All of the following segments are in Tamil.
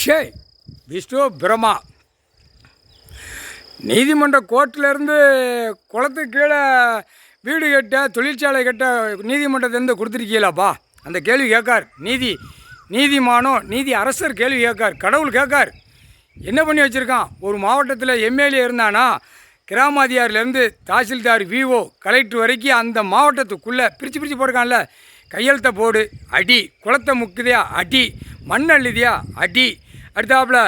ஷே விஷ்ணு பிரம்மா நீதிமன்ற கோர்ட்டிலேருந்து குளத்துக்கு கீழே வீடு கட்ட தொழிற்சாலை கட்ட நீதிமன்றத்திலேருந்து கொடுத்துருக்கீங்களாப்பா? அந்த கேள்வி கேட்கார் நீதிமானோ நீதி அரசர் கேள்வி கேட்கார். கடவுள் கேட்கார். என்ன பண்ணி வச்சுருக்கான்? ஒரு மாவட்டத்தில் எம்எல்ஏ இருந்தானா கிராமாதிகாரிலேருந்து தாசில்தார் விஓ கலெக்டர் வரைக்கும் அந்த மாவட்டத்துக்குள்ளே பிரித்து போட்டிருக்கான்ல. கையெழுத்தை போடு அடி, குளத்தை முக்குதையா அடி, மண் அள்ளுதியா அடி, அடுத்தாப்புல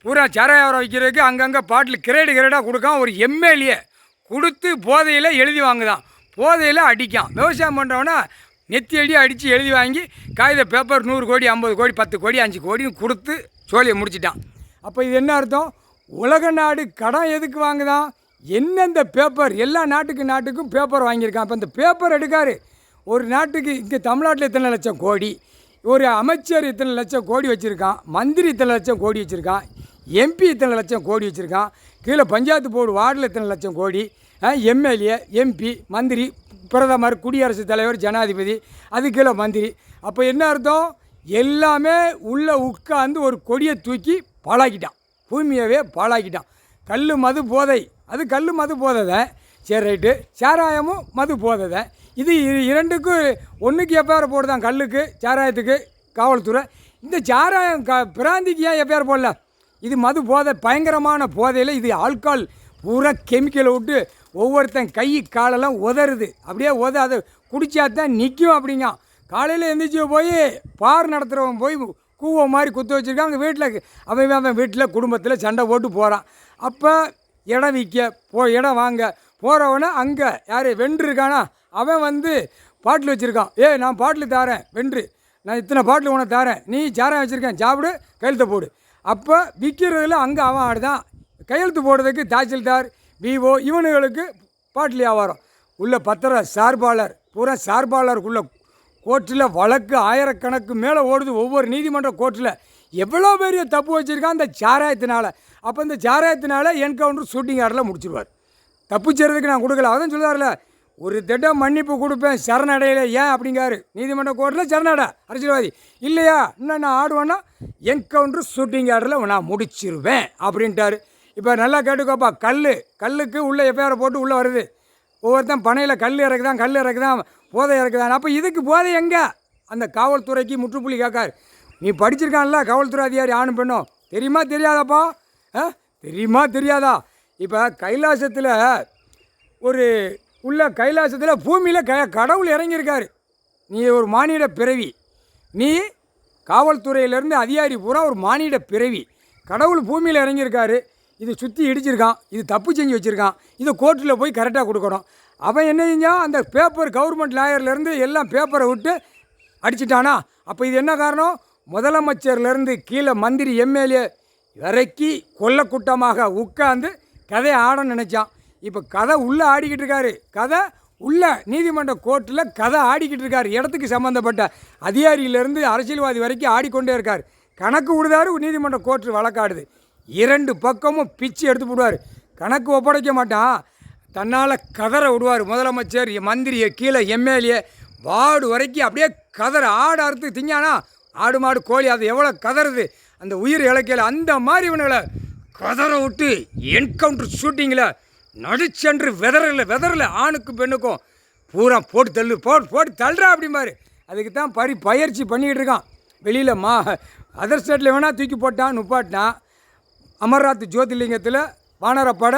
பூரா சாராயாரம் வைக்கிறதுக்கு அங்கங்கே பாட்டில் கிரேடாக கொடுக்கான். ஒரு எம்எல்ஏ கொடுத்து போதையில் எழுதி வாங்குதான், போதையில் அடிக்கான். விவசாயம் பண்ணுறவனா நெத்தி அடி அடித்து எழுதி வாங்கி காகித பேப்பர் 100 கோடி 50 கோடி 10 கோடி 5 கோடின்னு கொடுத்து சோழியை முடிச்சிட்டான். அப்போ இது என்ன அர்த்தம்? உலக நாடு கடன் எதுக்கு வாங்குதான்? எந்தெந்த பேப்பர் எல்லா நாட்டுக்கும் பேப்பர் வாங்கியிருக்கான். இப்போ இந்த பேப்பர் எடுக்காரு. ஒரு நாட்டுக்கு இங்கே தமிழ்நாட்டில் இத்தனை லட்சம் கோடி, ஒரு அமைச்சர் இத்தனை லட்சம் கோடி வச்சுருக்கான், மந்திரி இத்தனை லட்சம் கோடி வச்சுருக்கான், எம்பி இத்தனை லட்சம் கோடி வச்சுருக்கான், கீழே பஞ்சாயத்து போர்டு வார்டில் இத்தனை லட்சம் கோடி, எம்எல்ஏ எம்பி மந்திரி பிரதமர் குடியரசுத் தலைவர் ஜனாதிபதி அது கீழே மந்திரி. அப்போ என்ன அர்த்தம்? எல்லாமே உள்ளே உட்காந்து ஒரு கொடியை தூக்கி பாழாக்கிட்டான், பூமியவே பாழாக்கிட்டான். கல் மது போதை, அது கல் மது போதை தான். சரி ரைட்டு, சாராயமும் மது போதை தான். இது இரண்டுக்கும் ஒன்றுக்கு எப்பேர் போடுதான், கல்லுக்கு சாராயத்துக்கு காவல்துறை. இந்த சாராயம் பிராந்திக்கு ஏன் எப்பேர் போடல? இது மது போதை, பயங்கரமான போதையில். இது ஆல்கால் பூரா கெமிக்கலை விட்டு ஒவ்வொருத்தன் கை காலெல்லாம் உதறுது. அப்படியே அதை குடித்தாதான் நிற்கும் அப்படிங்க. காலையில் எந்திரிச்சு போய் பார் நடத்துகிறவன் போய் கூவ மாதிரி குத்து வச்சுருக்கான். அங்கே வீட்டில் அவன் வீட்டில் குடும்பத்தில் சண்டை போட்டு போகிறான். அப்போ இடம் விற்க இடம் வாங்க போகிறவனை அங்கே யார் வென்றுருக்கானா அவன் வந்து பாட்டில் வச்சுருக்கான். நான் பாட்டில் தாரேன் வென்று, நான் இத்தனை பாட்டில் உனக்கு தாரேன், நீ சாரம் வச்சுருக்கேன் சாப்பிடு கையெழுத்து போடு. அப்போ விற்கிறதுல அங்கே அவன் ஆடுதான். கையெழுத்து போடுறதுக்கு தாசில்தார் விஓ இவனுங்களுக்கு பாட்டில் வியாபாரம். உள்ள பத்திர சார்பாளர் பூரா சார்பாளருக்குள்ள கோர்ட்டில் வழக்கு ஆயிரக்கணக்கு மேலே ஓடுது. ஒவ்வொரு நீதிமன்ற கோர்ட்டில் எவ்வளோ பெரிய தப்பு வச்சுருக்கான் இந்த சாராயத்தினால. அப்போ இந்த சாராயத்தினால என்கவுண்டர் ஷூட்டிங் ஆர்டரில் முடிச்சிடுவார். தப்பு செய்கிறதுக்கு நான் கொடுக்கல. அதான் சொல்லுவார்ல, ஒரு திட்டம் மன்னிப்பு கொடுப்பேன் சரணடையில். ஏன் அப்படிங்காரு நீதிமன்ற கோர்ட்டில் சரணடை அரசியல்வாதி இல்லையா, இன்னும் நான் ஆடுவேன்னா என்கவுண்டர் ஷூட்டிங் ஆர்டரில் நான் முடிச்சிருவேன் அப்படின்ட்டாரு. இப்போ நல்லா கேட்டுக்கோப்பா, கல்லுக்கு உள்ளே எஃப்ஐஆரை போட்டு உள்ளே வருது. ஒவ்வொருத்தன் பனையில் கல் இறக்குதான் போதை இறக்குதான். அப்போ இதுக்கு போதை எங்கே? அந்த காவல்துறைக்கு முற்றுப்புள்ளி கேட்காரு. நீ படிச்சிருக்கான்ல காவல்துறை அதிகாரி ஆணும் பெண்ணும், தெரியுமா தெரியாதாப்பா? தெரியுமா தெரியாதா? இப்போ கைலாசத்தில் கைலாசத்தில் பூமியில் கடவுள் இறங்கியிருக்காரு. நீ ஒரு மானிட பிறவி, நீ காவல்துறையிலேருந்து அதிகாரி பூரா ஒரு மானிட பிறவி. கடவுள் பூமியில் இறங்கியிருக்காரு. இது சுற்றி இடிச்சிருக்கான், இது தப்பு செஞ்சு வச்சுருக்கான், இதை கோர்ட்டில் போய் கரெக்டாக கொடுக்கணும். அவன் என்ன செஞ்சான்? அந்த பேப்பர் கவர்மெண்ட் லாயர்லேருந்து எல்லாம் பேப்பரை விட்டு அடிச்சிட்டானா? அப்போ இது என்ன காரணம்? முதலமைச்சர்லேருந்து கீழே மந்திரி எம்எல்ஏ இறக்கி கொல்லக்கூட்டமாக உட்காந்து கதையை ஆடன்னு நினச்சான். இப்போ கதை உள்ளே ஆடிக்கிட்டு இருக்காரு. கதை உள்ள நீதிமன்ற கோர்ட்டில் கதை ஆடிக்கிட்டு இருக்கார். இடத்துக்கு சம்மந்தப்பட்ட அதிகாரியிலேருந்து அரசியல்வாதி வரைக்கும் ஆடிக்கொண்டே இருக்கார். கணக்கு விடுதாரு நீதிமன்ற கோர்ட்டு வழக்காடுது. 2 பக்கமும் பிச்சு எடுத்து விடுவார். கணக்கு ஒப்படைக்க மாட்டான், தன்னால் கதற விடுவார். முதலமைச்சர் மந்திரி கீழே எம்எல்ஏ வார்டு வரைக்கும் அப்படியே கதற. ஆடு அறுத்து திங்கானா ஆடு மாடு கோழி அது எவ்வளோ கதறுது அந்த உயிர் இலக்கையில். அந்த மாதிரி இவனுங்களை கதற விட்டு என்கவுண்டர் ஷூட்டிங்கில் நடிச்சென்று வெதரில் ஆணுக்கும் பெண்ணுக்கும் பூரா போட்டு தள்ளுறா அப்படிம்பாரு. அதுக்கு தான் பயிற்சி பண்ணிக்கிட்டு இருக்கான். வெளியில் அதர் ஸ்டேட்டில் வேணால் தூக்கி போட்டான், நுப்பாட்டினான். அமர்நாத் ஜோதிர்லிங்கத்தில் வானரப்பட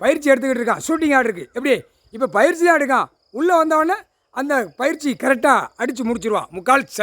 பயிற்சி எடுத்துக்கிட்டு இருக்கான். ஷூட்டிங் ஆர்டருக்கு எப்படி இப்போ பயிற்சி தான் எடுக்கான். உள்ளே வந்தவொடனே அந்த பயிற்சி கரெக்டாக அடித்து முடிச்சிடுவான். முக்கால்